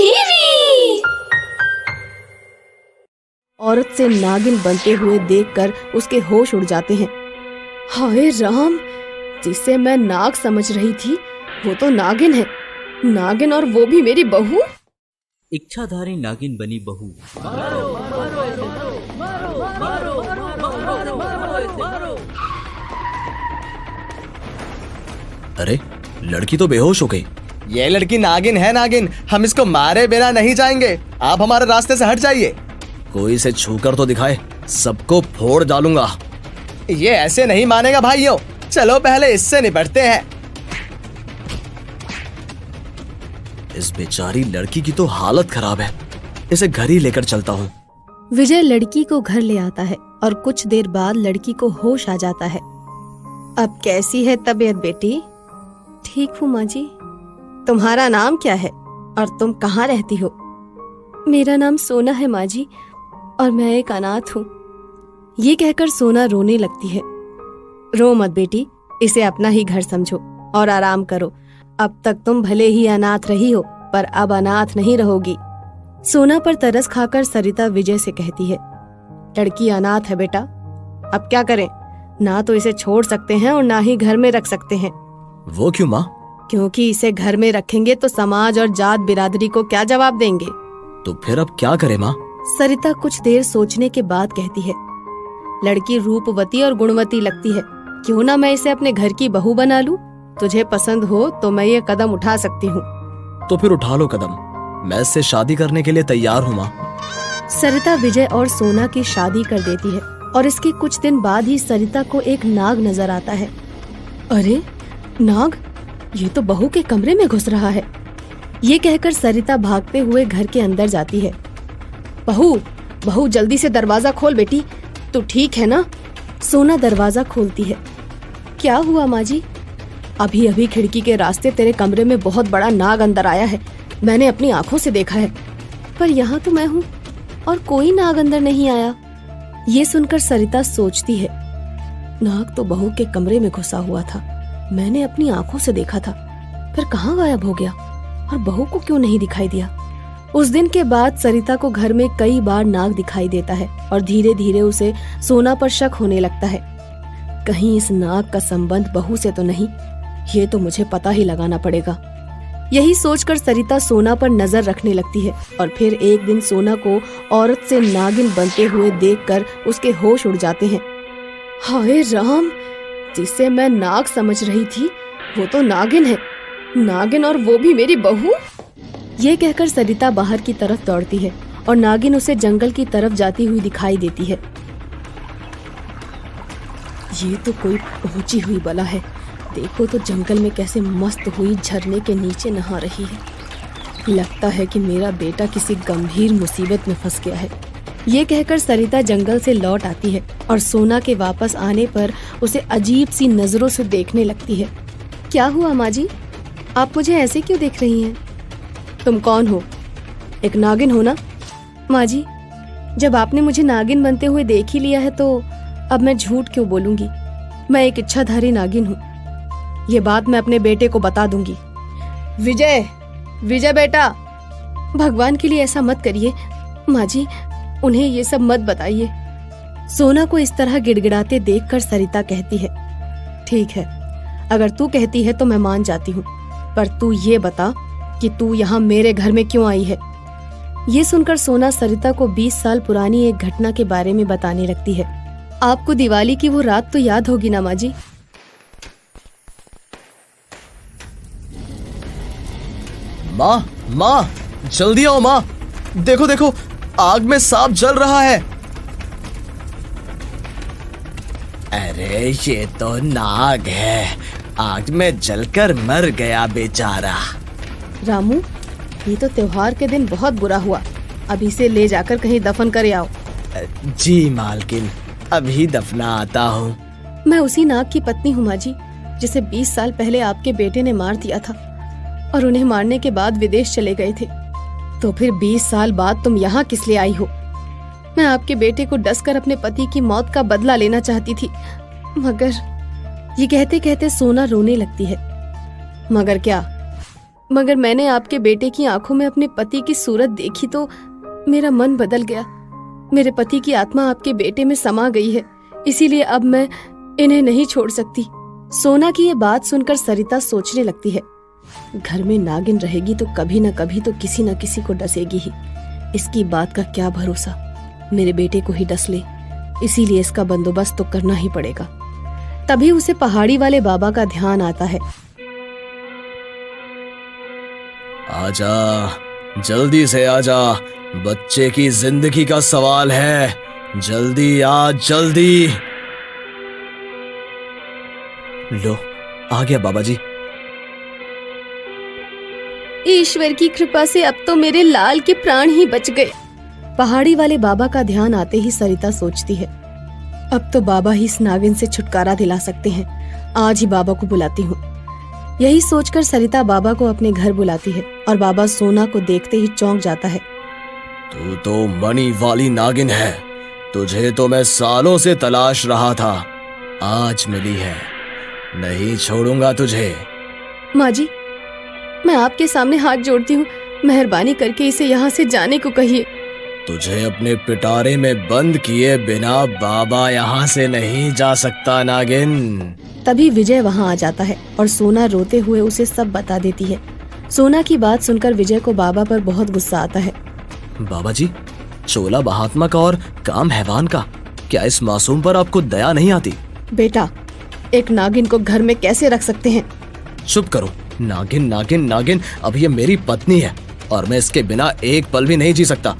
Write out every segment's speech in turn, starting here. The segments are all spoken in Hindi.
टीवी। औरत से नागिन बनते हुए देखकर उसके होश उड़ जाते हैं। हाय राम, जिसे मैं नाग समझ रही थी वो तो नागिन है। नागिन, और वो भी मेरी बहू। इच्छाधारी नागिन बनी बहू। अरे लड़की तो बेहोश हो गई। ये लड़की नागिन है नागिन, हम इसको मारे बिना नहीं जाएंगे। आप हमारे रास्ते से हट जाइए। कोई इसे छूकर तो दिखाए, सबको फोड़ डालूंगा। ये ऐसे नहीं मानेगा भाइयों, चलो पहले इससे निपटते हैं। इस बेचारी लड़की की तो हालत खराब है, इसे घर ही लेकर चलता हूँ। विजय लड़की को घर ले आता है और कुछ देर बाद लड़की को होश आ जाता है। अब कैसी है तबीयत बेटी? ठीक हूँ माँ जी। तुम्हारा नाम क्या है और तुम कहाँ रहती हो? मेरा नाम सोना है माँ जी, और मैं एक अनाथ हूँ। ये कहकर सोना रोने लगती है। रो मत बेटी, इसे अपना ही घर समझो और आराम करो। अब तक तुम भले ही अनाथ रही हो, पर अब अनाथ नहीं रहोगी। सोना पर तरस खाकर सरिता विजय से कहती है, लड़की अनाथ है बेटा, अब क्या करें? ना तो इसे छोड़ सकते हैं और ना ही घर में रख सकते हैं। वो क्यों माँ? क्योंकि इसे घर में रखेंगे तो समाज और जात बिरादरी को क्या जवाब देंगे। तो फिर अब क्या करे माँ? सरिता कुछ देर सोचने के बाद कहती है, लड़की रूपवती और गुणवती लगती है, क्यों ना मैं इसे अपने घर की बहू बना लूं? तुझे पसंद हो तो मैं ये कदम उठा सकती हूँ। तो फिर उठा लो कदम, मैं इससे शादी करने के लिए तैयार हूँ माँ। सरिता विजय और सोना की शादी कर देती है और इसके कुछ दिन बाद ही सरिता को एक नाग नजर आता है। अरे नाग, ये तो बहू के कमरे में घुस रहा है। ये कहकर सरिता भागते हुए घर के अंदर जाती है। बहू, बहू जल्दी से दरवाजा खोल बेटी, तू ठीक है ना? सोना दरवाजा खोलती है। क्या हुआ माँ जी? अभी अभी खिड़की के रास्ते तेरे कमरे में बहुत बड़ा नाग अंदर आया है, मैंने अपनी आंखों से देखा है। पर यहाँ तो मैं हूँ और कोई नाग अंदर नहीं आया। ये सुनकर सरिता सोचती है, नाग तो बहू के कमरे में घुसा हुआ था, मैंने अपनी आंखों से देखा था, फिर कहाँ गायब हो गया और बहू को क्यों नहीं दिखाई दिया? उस दिन के बाद सरिता को घर में कई बार नाग दिखाई देता है और धीरे धीरे उसे सोना पर शक होने लगता है। कहीं इस नाग का संबंध बहू से तो नहीं? ये तो मुझे पता ही लगाना पड़ेगा। यही सोचकर सरिता सोना पर नजर रखने लगती है और फिर एक दिन सोना को औरत से नागिन बनते हुए देखकर उसके होश उड़ जाते हैं। हाय राम, जिसे मैं नाग समझ रही थी वो तो नागिन है। नागिन, और वो भी मेरी बहू। ये कहकर सरिता बाहर की तरफ दौड़ती है और नागिन उसे जंगल की तरफ जाती हुई दिखाई देती है। ये तो कोई पहुंची हुई बला है, देखो तो जंगल में कैसे मस्त हुई झरने के नीचे नहा रही है। लगता है कि मेरा बेटा किसी गंभीर मुसीबत में फंस गया है। ये कहकर सरिता जंगल से लौट आती है और सोना के वापस आने पर उसे अजीब सी नजरों से देखने लगती है। क्या हुआ माँ जी, आप मुझे ऐसे क्यों देख रही हैं? तुम कौन हो? एक नागिन हो ना? माँ जी, जब आपने मुझे नागिन बनते हुए देख ही लिया है तो अब मैं झूठ क्यों बोलूंगी? मैं एक इच्छाधारी नागिन हूँ। ये बात मैं अपने बेटे को बता दूंगी। विजय, विजय बेटा, भगवान के लिए ऐसा मत करिए माँ जी, उन्हें ये सब मत बताइए। सोना को इस तरह गिड़गिड़ाते देखकर सरिता कहती है, ठीक है, अगर तू कहती है तो मैं मान जाती हूँ, पर तू ये बता कि तू यहाँ मेरे घर में क्यों आई है? ये सुनकर सोना सरिता को 20 साल पुरानी एक घटना के बारे में बताने लगती है। आपको दिवाली की वो रात तो याद होगी ना माँ जी? माँ, माँ, जल्दी आओ माँ, देखो देखो, आग में सांप जल रहा है। अरे ये तो नाग है, आग में जलकर मर गया बेचारा। रामू, ये तो त्योहार के दिन बहुत बुरा हुआ, अब इसे ले जाकर कहीं दफन कर आओ। जी मालकिन, अभी दफना आता हूँ। मैं उसी नाग की पत्नी हूँ माँ जी, जिसे 20 साल पहले आपके बेटे ने मार दिया था और उन्हें मारने के बाद विदेश चले गए थे। तो फिर 20 साल बाद तुम यहाँ किस लिए आई हो? मैं आपके बेटे को डसकर अपने पति की मौत का बदला लेना चाहती थी, मगर। ये कहते कहते सोना रोने लगती है। मगर क्या? मगर मैंने आपके बेटे की आंखों में अपने पति की सूरत देखी तो मेरा मन बदल गया। मेरे पति की आत्मा आपके बेटे में समा गई है, इसीलिए अब मैं इन्हें नहीं छोड़ सकती। सोना की ये बात सुनकर सरिता सोचने लगती है, घर में नागिन रहेगी तो कभी न कभी तो किसी न किसी को डसेगी ही। इसकी बात का क्या भरोसा, मेरे बेटे को ही डस ले, इसीलिए इसका बंदोबस्त तो करना ही पड़ेगा। तभी उसे पहाड़ी वाले बाबा का ध्यान आता है। आजा, जल्दी से आजा, बच्चे की जिंदगी का सवाल है, जल्दी आ, जल्दी। लो, आ गया बाबा जी। ईश्वर की कृपा से अब तो मेरे लाल के प्राण ही बच गए। पहाड़ी वाले बाबा का ध्यान आते ही सरिता सोचती है, अब तो बाबा ही इस नागिन से छुटकारा दिला सकते हैं। आज ही बाबा को बुलाती हूँ। यही सोचकर सरिता बाबा को अपने घर बुलाती है और बाबा सोना को देखते ही चौंक जाता है। तू तो मणि वाली नागिन है, तुझे तो मैं सालों से तलाश रहा था, आज मिली है, नहीं छोड़ूंगा तुझे। माँ जी, मैं आपके सामने हाथ जोड़ती हूँ, मेहरबानी करके इसे यहाँ से जाने को कहिए। तुझे अपने पिटारे में बंद किए बिना बाबा यहाँ से नहीं जा सकता नागिन। तभी विजय वहाँ आ जाता है और सोना रोते हुए उसे सब बता देती है। सोना की बात सुनकर विजय को बाबा पर बहुत गुस्सा आता है। बाबा जी, चोला महात्मा का और काम हैवान का, क्या इस मासूम पर आपको दया नहीं आती? बेटा, एक नागिन को घर में कैसे रख सकते हैं? चुप करो। नागिन नागिन नागिन, अब ये मेरी पत्नी है और मैं इसके बिना एक पल भी नहीं जी सकता।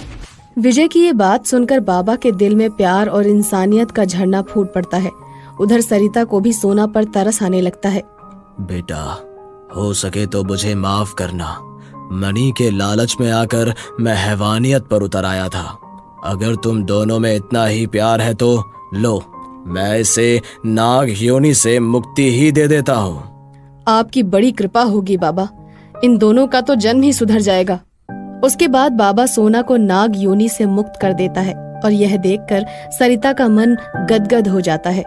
विजय की ये बात सुनकर बाबा के दिल में प्यार और इंसानियत का झरना फूट पड़ता है। उधर सरिता को भी सोना पर तरस आने लगता है। बेटा, हो सके तो मुझे माफ करना। मणि के लालच में आकर मैं हैवानियत पर उतर आया था। अगर तुम दोनों में इतना ही प्यार है तो लो, मैं इसे नाग योनि से मुक्ति ही दे देता हूँ। आपकी बड़ी कृपा होगी बाबा, इन दोनों का तो जन्म ही सुधर जाएगा। उसके बाद बाबा सोना को नाग योनि से मुक्त कर देता है और यह देखकर सरिता का मन गदगद हो जाता है।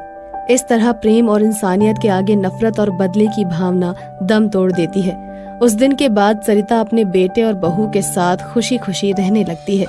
इस तरह प्रेम और इंसानियत के आगे नफरत और बदले की भावना दम तोड़ देती है। उस दिन के बाद सरिता अपने बेटे और बहू के साथ खुशी खुशी रहने लगती है।